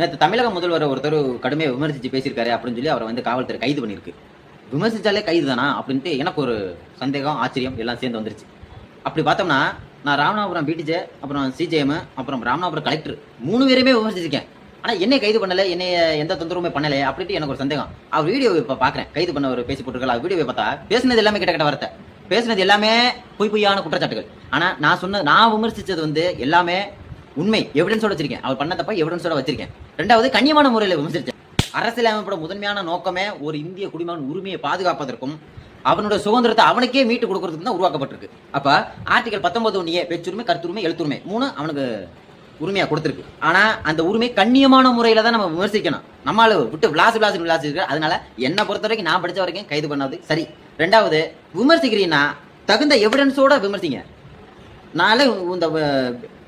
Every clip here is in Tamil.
நேற்று தமிழக முதல்வர் ஒருத்தர் கடுமையாக விமர்சித்து பேசியிருக்காரு அப்படின்னு சொல்லி அவரை வந்து காவல்துறை கைது பண்ணியிருக்கு. விமர்சிச்சாலே கைது தானா அப்படின்ட்டு எனக்கு ஒரு சந்தேகம், ஆச்சரியம் எல்லாம் சேர்ந்து வந்துருச்சு. அப்படி பார்த்தோம்னா நான் ராமநாதபுரம் பிடிஜே, அப்புறம் சிஜேஎம், அப்புறம் ராமநாதபுரம் கலெக்டர் 3 பேருமே விமர்சிச்சிருக்கேன். ஆனால் என்னை கைது பண்ணலை, என்னை எந்த தொந்தரவுமே பண்ணலை அப்படின்ட்டு எனக்கு ஒரு சந்தேகம். அவர் வீடியோ இப்போ பார்க்குறேன், கைது பண்ண ஒரு பேசி போட்டுருக்கல, வீடியோவை பார்த்தா பேசினது எல்லாமே கிட்ட வார்த்தை, பேசினது எல்லாமே பொய்யான குற்றச்சாட்டுகள். ஆனால் நான் விமர்சித்தது வந்து எல்லாமே உண்மை, எவிடன்ஸோட வச்சிருக்கேன். அவர் பண்ண தப்பா எவிடன்ஸோட வச்சிருக்கேன். ரெண்டாவது கண்ணியமான முறையில் விமர்சிச்சேன். அரசியலமைப்போட முதன்மையான நோக்கமே ஒரு இந்திய குடிமகன் உரிமையை பாதுகாப்பதற்கும் அவனோட சுதந்திரத்தை அவனுக்கே மீட்டு கொடுக்கறதுக்கு தான் உருவாக்கப்பட்டிருக்கு. அப்ப ஆர்டிகல் 19 பேச்சுரிமை, கருத்துரிமை, எழுத்துரிமை 3 அவனுக்கு உரிமையா கொடுத்துருக்கு. ஆனா அந்த உரிமை கண்ணியமான முறையில தான் நம்ம விமர்சிக்கணும். நம்மளால விட்டு விளாசிருக்கு. அதனால என்னை பொறுத்த வரைக்கும் நான் படிச்ச வரைக்கும் கைது பண்ணாது சரி. ரெண்டாவது, விமர்சிக்கிறீங்கன்னா தகுந்த எவிடன்ஸோட விமர்சிங்க. நாளை இந்த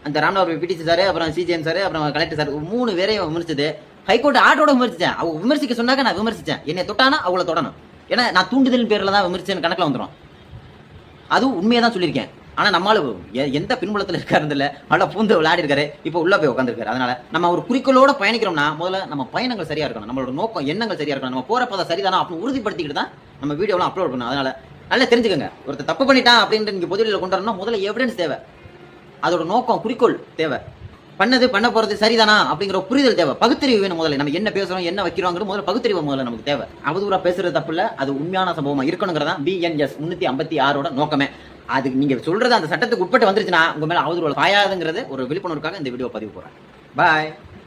அந்த ராமநாதபுரம் பிடிசி சார், அப்புறம் சிஜிஎம் சார், அப்புறம் கலெக்டர் சார் 3 பேரையும் விமர்சிச்சது ஹைகோர்ட் ஆர்டரோட விமர்சிச்சேன். அவங்க விமர்சிக்க சொன்னாக்க நான் விமர்சிச்சேன். என்னை தொட்டானா அவங்கள தொடணும். ஏன்னா நான் தூண்டுதல் பேரில் தான் விமர்சிச்சேன் கணக்கில் வந்துடும். அதுவும் உண்மையை தான் சொல்லியிருக்கேன். ஆனால் நம்மளால எந்த பின்புலத்தில் இருக்காருல நல்லா பூந்து விளையாடி இருக்காரு, இப்போ உள்ள போய் உட்காந்துருக்காரு. அதனால நம்ம ஒரு குறிக்கோளோட பயணிக்கிறோம்னா முதல்ல நம்ம பயணங்கள் சரியா இருக்கணும், நம்மளோட நோக்கம் எண்ணங்கள் சரியா இருக்கணும், நம்ம போற பதை சரிதானா அப்படின்னு உறுதிப்படுத்திக்கிட்டு தான் நம்ம வீடியோலாம் அப்லோட் பண்ணணும். அதனால நல்லா தெரிஞ்சுக்கோங்க, ஒருத்தர் தப்பு பண்ணிட்டான் அப்படின்ட்டு நீங்க பொதுவெளியில் கொண்டு வரணும், முதல்ல எவிடன்ஸ் தேவை, அதோட நோக்கம் குறிக்கோள் தேவை, பண்ண போறது சரிதானா அப்படிங்கிற புரிதல் தேவை, பகுத்தறிவு வேணும். முதல்ல நம்ம என்ன பேசுறோம், என்ன வைக்கிறோங்கிறது முதல்ல பகுத்தறிவு முதல்ல நமக்கு தேவை. அவதூறா பேசுறது தப்பு இல்ல, அது உண்மையான சம்பவமா இருக்கணுங்கிறதா BNS 356 நோக்கமே. அது நீங்க சொல்றது அந்த சட்டத்துக்கு உட்பட்டு வந்துருச்சுன்னா உங்க மேல அவதூறு பாயாதுங்கிறது ஒரு விழிப்புணர்வுக்காக இந்த வீடியோ பதிவு போறேன். பாய்.